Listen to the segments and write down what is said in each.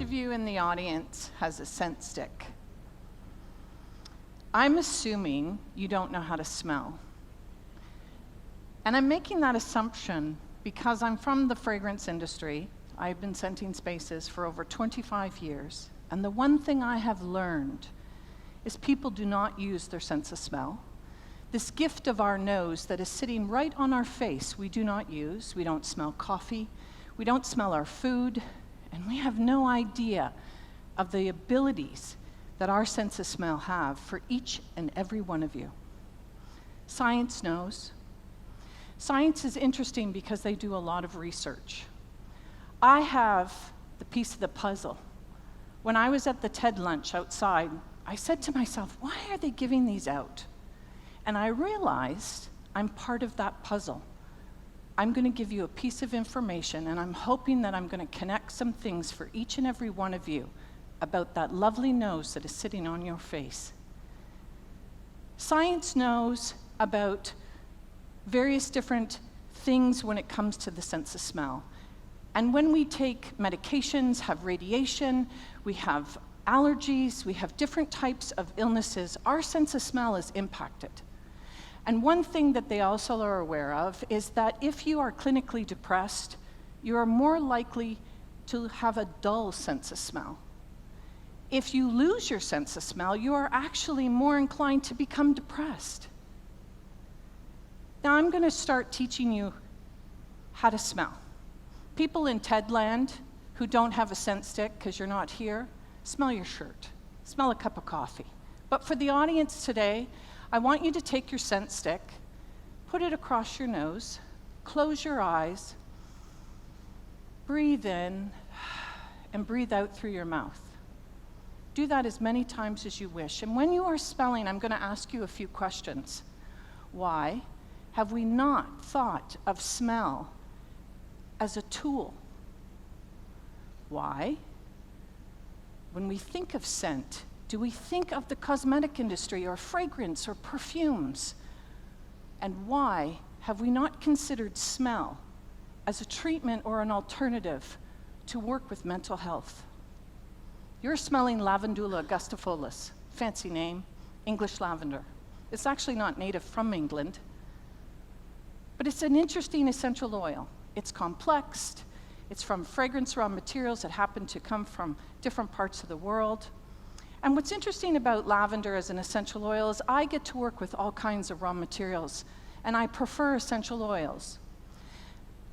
which of you in the audience has a scent stick? I'm assuming you don't know how to smell. And I'm making that assumption because I'm from the fragrance industry. I've been scenting spaces for over 25 years. And the one thing I have learned is people do not use their sense of smell. This gift of our nose that is sitting right on our face, we do not use. We don't smell coffee. We don't smell our food. And we have no idea of the abilities that our sense of smell have for each and every one of you. Science knows. Science is interesting because they do a lot of research. I have the piece of the puzzle. When I was at the TED lunch outside, I said to myself, why are they giving these out? And I realized I'm part of that puzzle. I'm going to give you a piece of information, and I'm hoping that I'm going to connect some things for each and every one of you about that lovely nose that is sitting on your face. Science knows about various different things when it comes to the sense of smell. And when we take medications, have radiation, we have allergies, we have different types of illnesses, our sense of smell is impacted. And one thing that they also are aware of is that if you are clinically depressed, you are more likely to have a dull sense of smell. If you lose your sense of smell, you are actually more inclined to become depressed. Now I'm going to start teaching you how to smell. People in TED land who don't have a scent stick because you're not here, smell your shirt, smell a cup of coffee. But for the audience today, I want you to take your scent stick, put it across your nose, close your eyes, breathe in, and breathe out through your mouth. Do that as many times as you wish. And when you are smelling, I'm going to ask you a few questions. Why have we not thought of smell as a tool? Why, when we think of scent, do we think of the cosmetic industry or fragrance or perfumes? And why have we not considered smell as a treatment or an alternative to work with mental health? You're smelling Lavandula augustifolis, fancy name, English lavender. It's actually not native from England, but it's an interesting essential oil. It's complex. It's from fragrance raw materials that happen to come from different parts of the world. And what's interesting about lavender as an essential oil is I get to work with all kinds of raw materials, and I prefer essential oils.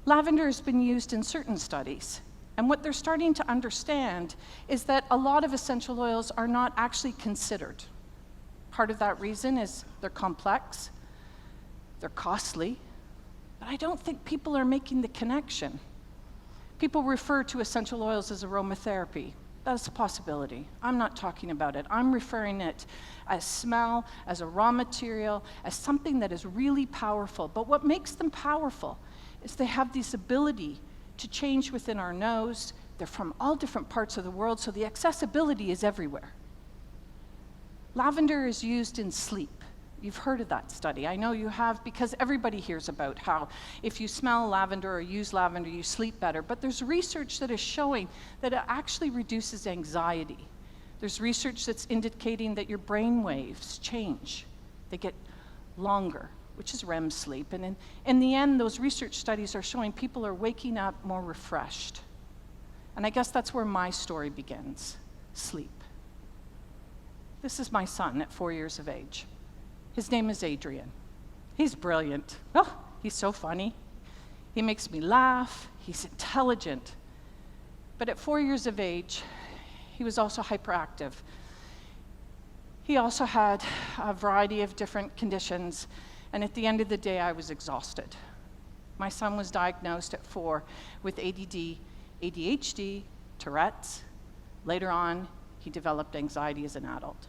Lavender has been used in certain studies, and what they're starting to understand is that a lot of essential oils are not actually considered. Part of that reason is they're complex, they're costly, but I don't think people are making the connection. People refer to essential oils as aromatherapy. That's a possibility. I'm not talking about it. I'm referring it as smell, as a raw material, as something that is really powerful. But what makes them powerful is they have this ability to change within our nose. They're from all different parts of the world, so the accessibility is everywhere. Lavender is used in sleep. You've heard of that study. I know you have, because everybody hears about how if you smell lavender or use lavender, you sleep better. But there's research that is showing that it actually reduces anxiety. There's research that's indicating that your brain waves change. They get longer, which is REM sleep. And in the end, those research studies are showing people are waking up more refreshed. And I guess that's where my story begins, sleep. This is my son at 4 years of age. His name is Adrian. He's brilliant. Oh, he's so funny. He makes me laugh. He's intelligent. But at 4 years of age, he was also hyperactive. He also had a variety of different conditions, and at the end of the day, I was exhausted. My son was diagnosed at 4 with ADD, ADHD, Tourette's. Later on, he developed anxiety as an adult.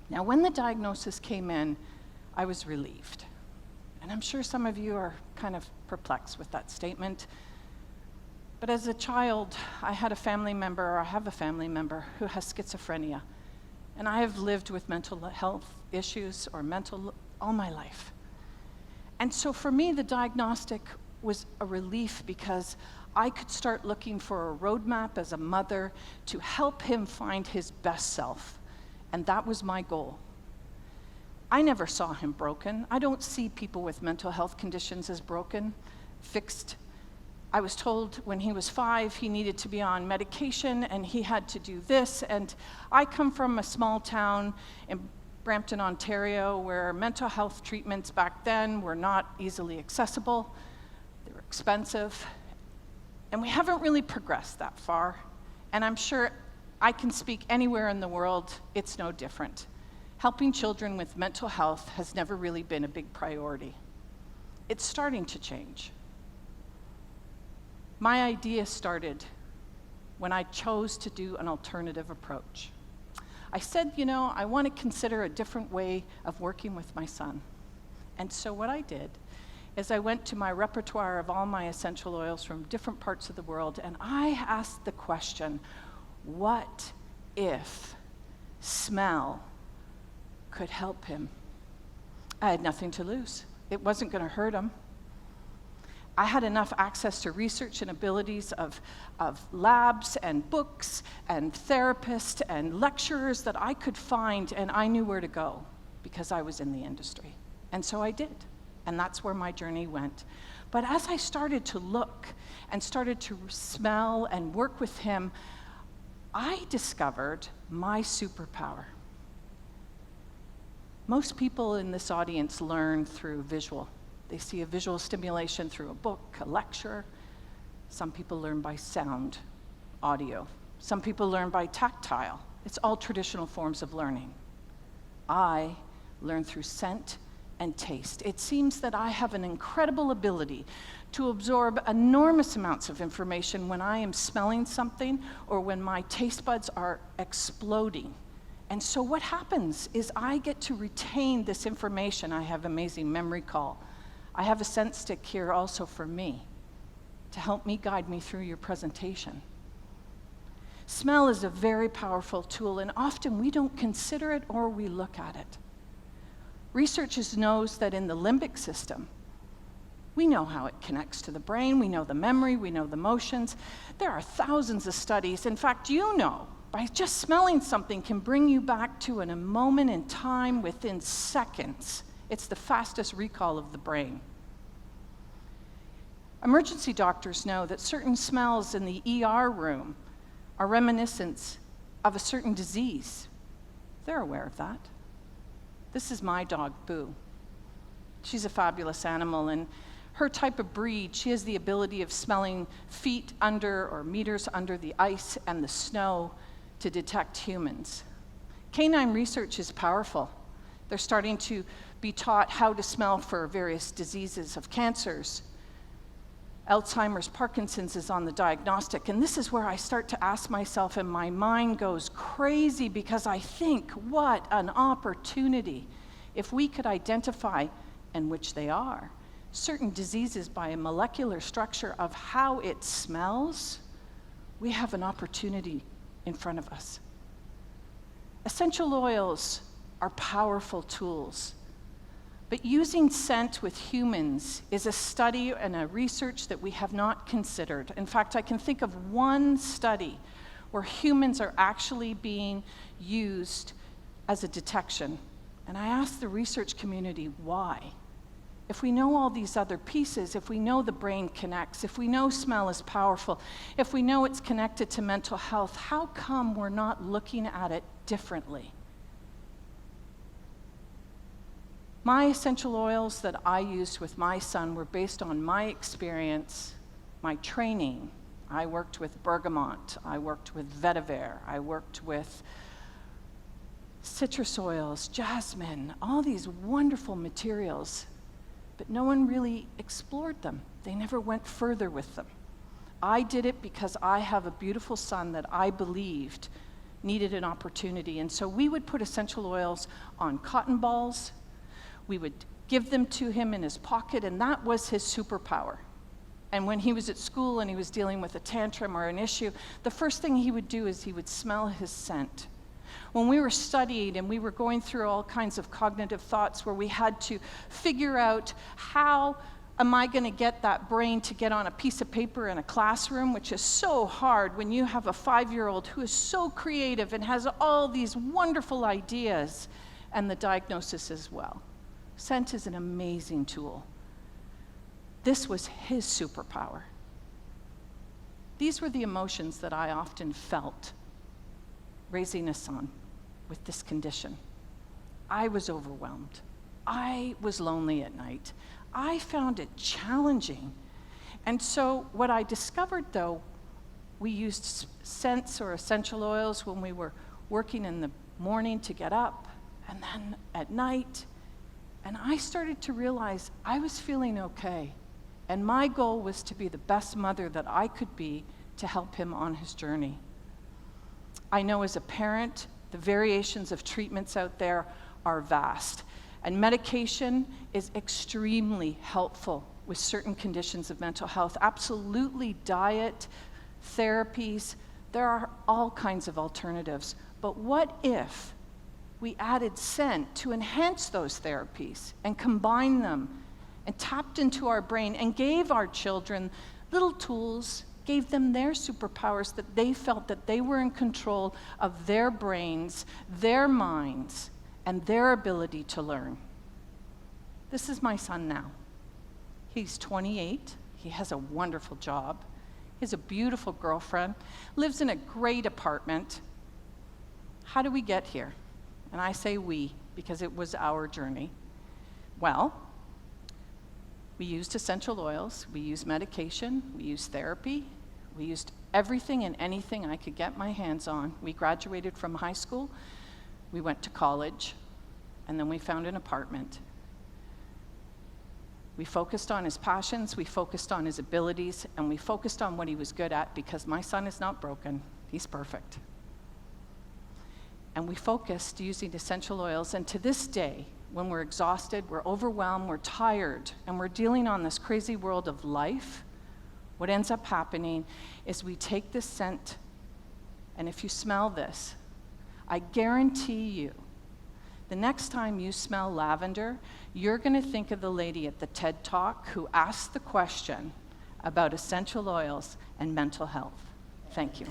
Now, when the diagnosis came in, I was relieved. And I'm sure some of you are kind of perplexed with that statement. But as a child, I had a family member, or I have a family member, who has schizophrenia. And I have lived with mental health issues or all my life. And so for me, the diagnostic was a relief because I could start looking for a roadmap as a mother to help him find his best self. And that was my goal. I never saw him broken. I don't see people with mental health conditions as broken, fixed. I was told when he was 5 he needed to be on medication and he had to do this. And I come from a small town in Brampton, Ontario, where mental health treatments back then were not easily accessible. They were expensive. And we haven't really progressed that far. And I'm sure I can speak anywhere in the world, it's no different. Helping children with mental health has never really been a big priority. It's starting to change. My idea started when I chose to do an alternative approach. I said, I want to consider a different way of working with my son. And so what I did is I went to my repertoire of all my essential oils from different parts of the world, and I asked the question, what if smell could help him? I had nothing to lose. It wasn't going to hurt him. I had enough access to research and abilities of labs and books and therapists and lecturers that I could find, and I knew where to go because I was in the industry. And so I did, and that's where my journey went. But as I started to look and started to smell and work with him, I discovered my superpower. Most people in this audience learn through visual. They see a visual stimulation through a book, a lecture. Some people learn by sound, audio. Some people learn by tactile. It's all traditional forms of learning. I learn through scent and taste. It seems that I have an incredible ability to absorb enormous amounts of information when I am smelling something or when my taste buds are exploding. And so what happens is I get to retain this information. I have amazing memory recall. I have a scent stick here also for me to help me guide me through your presentation. Smell is a very powerful tool, and often we don't consider it or we look at it. Researchers knows that in the limbic system, we know how it connects to the brain, we know the memory, we know the motions. There are thousands of studies. In fact, by just smelling something can bring you back to a moment in time within seconds. It's the fastest recall of the brain. Emergency doctors know that certain smells in the ER room are reminiscent of a certain disease. They're aware of that. This is my dog, Boo. She's a fabulous animal, and her type of breed, she has the ability of smelling feet under or meters under the ice and the snow to detect humans. Canine research is powerful. They're starting to be taught how to smell for various diseases of cancers. Alzheimer's, Parkinson's is on the diagnostic, and this is where I start to ask myself, and my mind goes crazy because I think, what an opportunity if we could identify, and which they are, certain diseases by a molecular structure of how it smells. We have an opportunity in front of us. Essential oils are powerful tools. But using scent with humans is a study and a research that we have not considered. In fact, I can think of one study where humans are actually being used as a detection. And I asked the research community, why? If we know all these other pieces, if we know the brain connects, if we know smell is powerful, if we know it's connected to mental health, how come we're not looking at it differently? My essential oils that I used with my son were based on my experience, my training. I worked with bergamot, I worked with vetiver, I worked with citrus oils, jasmine, all these wonderful materials, but no one really explored them. They never went further with them. I did it because I have a beautiful son that I believed needed an opportunity, and so we would put essential oils on cotton balls. We would give them to him in his pocket, and that was his superpower. And when he was at school and he was dealing with a tantrum or an issue, the first thing he would do is he would smell his scent. When we were studying and we were going through all kinds of cognitive thoughts where we had to figure out how am I going to get that brain to get on a piece of paper in a classroom, which is so hard when you have a 5-year-old who is so creative and has all these wonderful ideas, and the diagnosis as well. Scent is an amazing tool. This was his superpower. These were the emotions that I often felt raising a son with this condition. I was overwhelmed. I was lonely at night. I found it challenging. And so what I discovered, though, we used scents or essential oils when we were working in the morning to get up, and then at night. And I started to realize I was feeling okay. And my goal was to be the best mother that I could be to help him on his journey. I know as a parent, the variations of treatments out there are vast. And medication is extremely helpful with certain conditions of mental health. Absolutely, diet, therapies, there are all kinds of alternatives. But what if we added scent to enhance those therapies and combine them and tapped into our brain and gave our children little tools, gave them their superpowers, that they felt that they were in control of their brains, their minds, and their ability to learn. This is my son now. He's 28. He has a wonderful job. He has a beautiful girlfriend, lives in a great apartment. How do we get here? And I say we, because it was our journey. Well, we used essential oils, we used medication, we used therapy, we used everything and anything I could get my hands on. We graduated from high school, we went to college, and then we found an apartment. We focused on his passions, we focused on his abilities, and we focused on what he was good at, because my son is not broken, he's perfect. And we focused using essential oils, and to this day, when we're exhausted, we're overwhelmed, we're tired, and we're dealing on this crazy world of life, what ends up happening is we take this scent, and if you smell this, I guarantee you, the next time you smell lavender, you're going to think of the lady at the TED Talk who asked the question about essential oils and mental health. Thank you.